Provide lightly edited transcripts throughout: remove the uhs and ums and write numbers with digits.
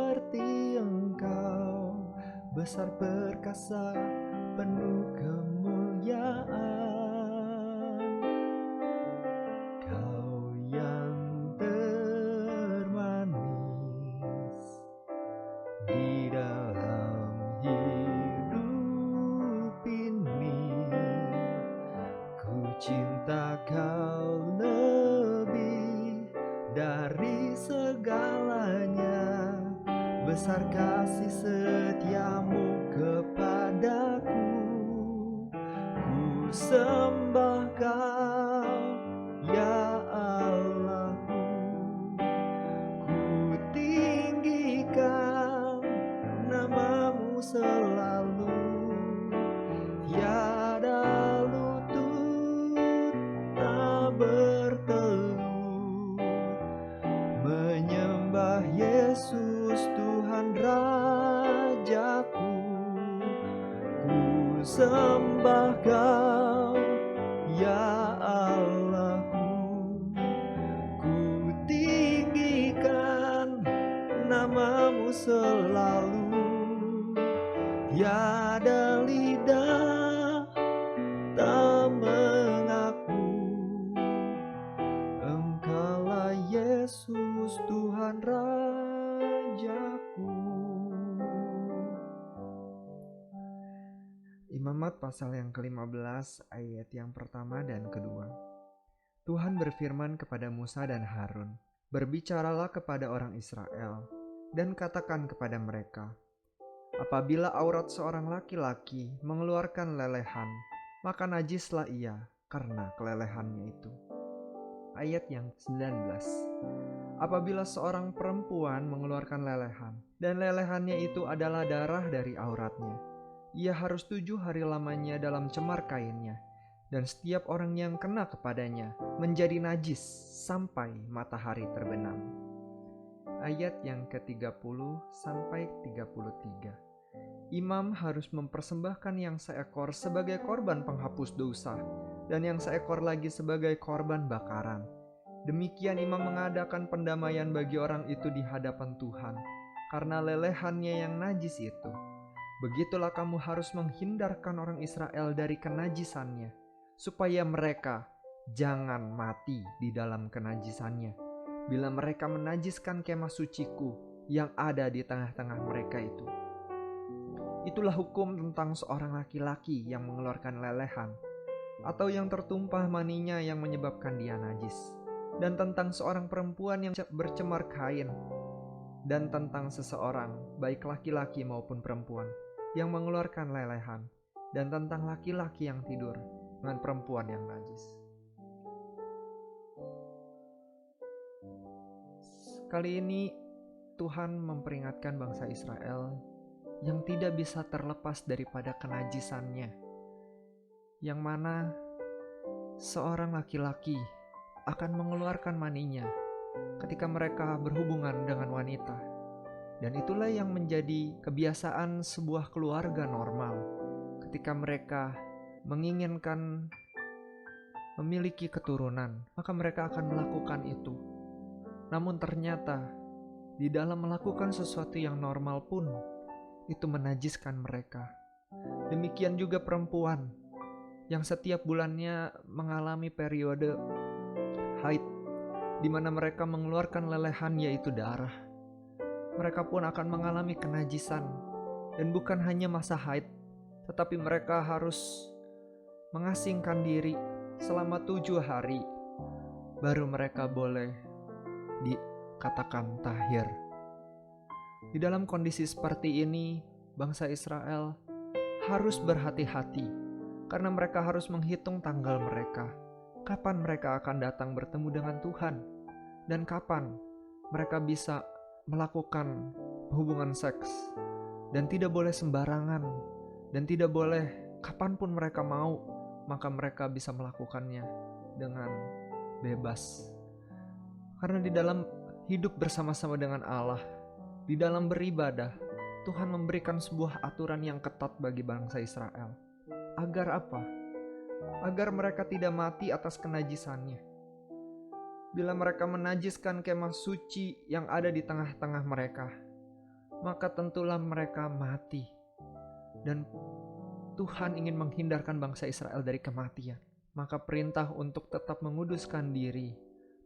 seperti Engkau, besar perkasa penuh kemuliaan. Kau yang termanis di dalam hidup ini, ku cinta Kau lebih dari segalanya. Besar kasih setiamu kepadaku, ku sembah Kau, ya Allahku. Ku tinggikan namamu selalu, tiada lutut tak bertelut, menyembah Yesus Tuhan Rajaku. Ku sembah Kau, ya Allahku. Ku tinggikan namamu selalu, tiada lidah tak mengaku Engkaulah Yesus Tuhan Rajaku. Imamat pasal yang ke-15 ayat yang pertama dan kedua. Tuhan berfirman kepada Musa dan Harun, "Berbicaralah kepada orang Israel, dan katakan kepada mereka, apabila aurat seorang laki-laki mengeluarkan lelehan, maka najislah ia karena kelelehannya itu." Ayat yang 19. Apabila seorang perempuan mengeluarkan lelehan, dan lelehannya itu adalah darah dari auratnya, ia harus 7 hari lamanya dalam cemar kainnya, dan setiap orang yang kena kepadanya menjadi najis sampai matahari terbenam. Ayat yang ke-30 sampai 33. Imam harus mempersembahkan yang seekor sebagai korban penghapus dosa, dan yang seekor lagi sebagai korban bakaran. Demikian imam mengadakan pendamaian bagi orang itu di hadapan Tuhan, karena lelehannya yang najis itu. Begitulah kamu harus menghindarkan orang Israel dari kenajisannya, supaya mereka jangan mati di dalam kenajisannya, bila mereka menajiskan kemah suciku yang ada di tengah-tengah mereka itu. Itulah hukum tentang seorang laki-laki yang mengeluarkan lelehan, atau yang tertumpah maninya yang menyebabkan dia najis, dan tentang seorang perempuan yang bercemar kain, dan tentang seseorang, baik laki-laki maupun perempuan, yang mengeluarkan lelehan, dan tentang laki-laki yang tidur dengan perempuan yang najis. Kali ini Tuhan memperingatkan bangsa Israel yang tidak bisa terlepas daripada kenajisannya, yang mana seorang laki-laki akan mengeluarkan maninya ketika mereka berhubungan dengan wanita. Dan itulah yang menjadi kebiasaan sebuah keluarga normal ketika mereka menginginkan memiliki keturunan, maka mereka akan melakukan itu. Namun ternyata di dalam melakukan sesuatu yang normal pun itu menajiskan mereka. Demikian juga perempuan yang setiap bulannya mengalami periode haid, di mana mereka mengeluarkan lelehan, yaitu darah. Mereka pun akan mengalami kenajisan, dan bukan hanya masa haid, tetapi mereka harus mengasingkan diri selama 7 hari, baru mereka boleh dikatakan tahir. Di dalam kondisi seperti ini, bangsa Israel harus berhati-hati, karena mereka harus menghitung tanggal mereka, kapan mereka akan datang bertemu dengan Tuhan, dan kapan mereka bisa melakukan hubungan seks. Dan tidak boleh sembarangan, dan tidak boleh kapanpun mereka mau, maka mereka bisa melakukannya dengan bebas. Karena di dalam hidup bersama-sama dengan Allah, di dalam beribadah, Tuhan memberikan sebuah aturan yang ketat bagi bangsa Israel. Agar apa? Agar mereka tidak mati atas kenajisannya. Bila mereka menajiskan kemah suci yang ada di tengah-tengah mereka, maka tentulah mereka mati. Dan Tuhan ingin menghindarkan bangsa Israel dari kematian. Maka perintah untuk tetap menguduskan diri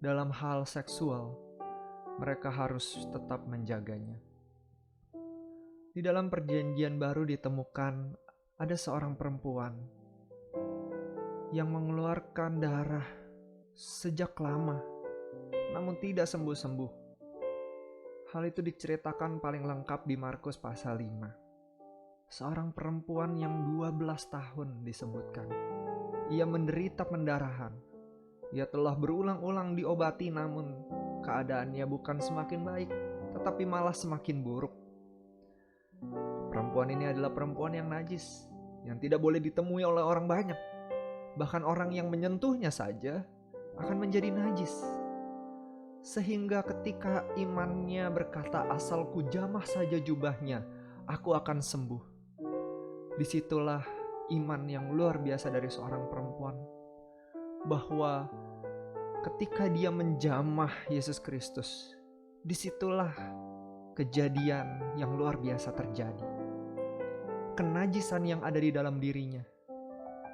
dalam hal seksual, mereka harus tetap menjaganya. Di dalam perjanjian baru ditemukan ada seorang perempuan yang mengeluarkan darah sejak lama, namun tidak sembuh-sembuh. Hal itu diceritakan paling lengkap di Markus pasal 5. Seorang perempuan yang 12 tahun disebutkan. Ia menderita pendarahan. Ia telah berulang-ulang diobati, namun keadaannya bukan semakin baik, tetapi malah semakin buruk. Perempuan ini adalah perempuan yang najis, yang tidak boleh ditemui oleh orang banyak. Bahkan orang yang menyentuhnya saja akan menjadi najis. Sehingga ketika imannya berkata, asal ku jamah saja jubahnya, aku akan sembuh. Disitulah iman yang luar biasa dari seorang perempuan, bahwa ketika dia menjamah Yesus Kristus, disitulah kejadian yang luar biasa terjadi. Kenajisan yang ada di dalam dirinya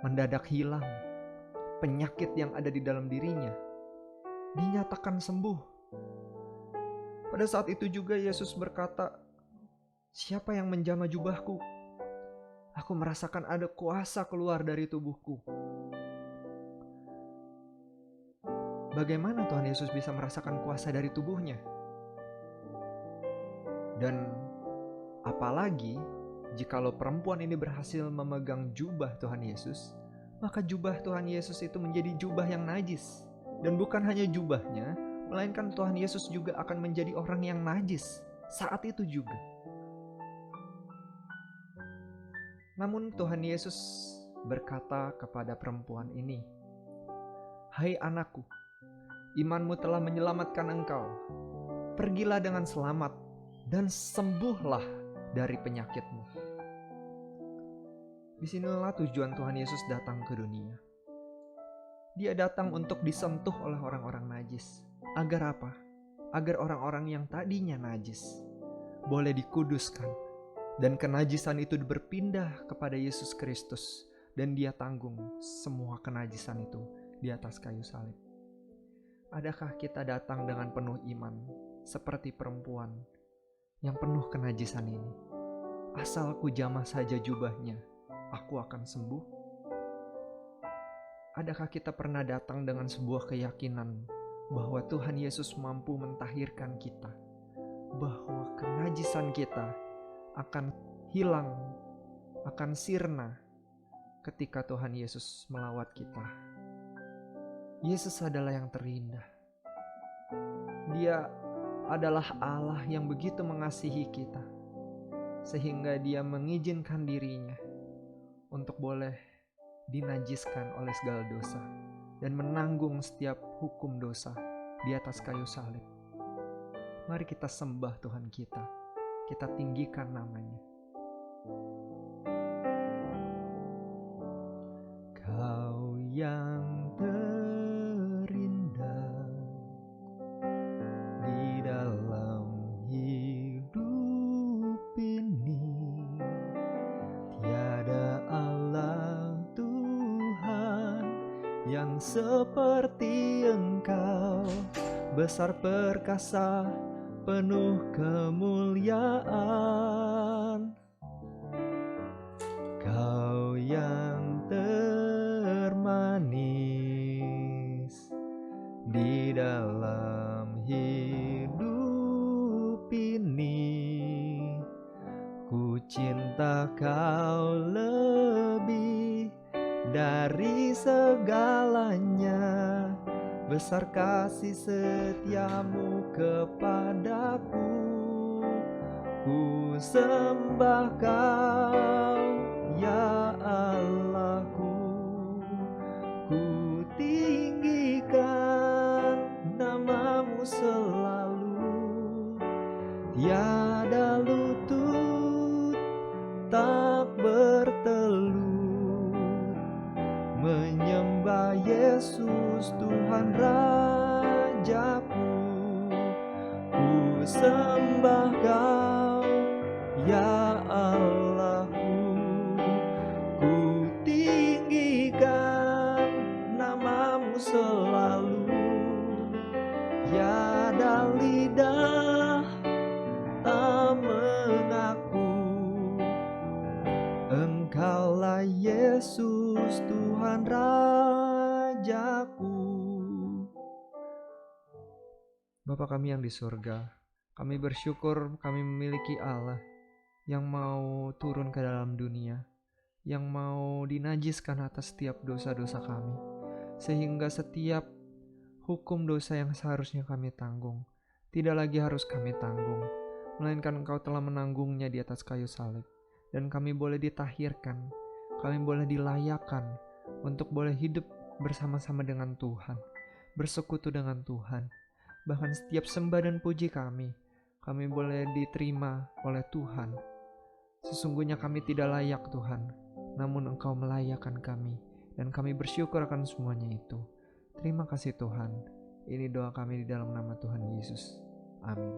mendadak hilang. Penyakit yang ada di dalam dirinya dinyatakan sembuh. Pada saat itu juga Yesus berkata, siapa yang menjamah jubahku? Aku merasakan ada kuasa keluar dari tubuhku. Bagaimana Tuhan Yesus bisa merasakan kuasa dari tubuhnya? Dan apalagi jikalau perempuan ini berhasil memegang jubah Tuhan Yesus, maka jubah Tuhan Yesus itu menjadi jubah yang najis. Dan bukan hanya jubahnya, melainkan Tuhan Yesus juga akan menjadi orang yang najis saat itu juga. Namun Tuhan Yesus berkata kepada perempuan ini, hai anakku, imanmu telah menyelamatkan engkau. Pergilah dengan selamat dan sembuhlah dari penyakitmu. Disinilah tujuan Tuhan Yesus datang ke dunia. Dia datang untuk disentuh oleh orang-orang najis. Agar apa? Agar orang-orang yang tadinya najis boleh dikuduskan. Dan kenajisan itu berpindah kepada Yesus Kristus. Dan dia tanggung semua kenajisan itu di atas kayu salib. Adakah kita datang dengan penuh iman seperti perempuan yang penuh kenajisan ini? Asal ku jamah saja jubahnya, aku akan sembuh. Adakah kita pernah datang dengan sebuah keyakinan bahwa Tuhan Yesus mampu mentahirkan kita, bahwa kenajisan kita akan hilang, akan sirna ketika Tuhan Yesus melawat kita? Yesus adalah yang terindah. Dia adalah Allah yang begitu mengasihi kita, sehingga dia mengizinkan dirinya untuk boleh dinajiskan oleh segala dosa dan menanggung setiap hukum dosa di atas kayu salib. Mari kita sembah Tuhan kita. Kita tinggikan namanya. Kau yang terindah di dalam hidup ini, tiada Allah Tuhan yang seperti Engkau, besar perkasa, penuh kemuliaan. Kau yang termanis di dalam hidup ini, ku cinta Kau lebih dari segalanya. Besar kasih setiamu kepadaku, ku sembah Kau, ya Allahku. Ku tinggikan namamu selalu, tiada lutut tak bertelut, menyembah Yesus Tuhan Rajaku. Ku sembah Kau, Yesus Tuhan Rajaku. Bapa kami yang di surga, kami bersyukur kami memiliki Allah yang mau turun ke dalam dunia, yang mau dinajiskan atas setiap dosa-dosa kami, sehingga setiap hukum dosa yang seharusnya kami tanggung tidak lagi harus kami tanggung, melainkan Engkau telah menanggungnya di atas kayu salib, dan kami boleh ditahirkan, kami boleh dilayakkan untuk boleh hidup bersama-sama dengan Tuhan, bersekutu dengan Tuhan. Bahkan setiap sembah dan puji kami boleh diterima oleh Tuhan. Sesungguhnya kami tidak layak Tuhan, namun Engkau melayakkan kami, dan kami bersyukur akan semuanya itu. Terima kasih Tuhan. Ini doa kami di dalam nama Tuhan Yesus. Amin.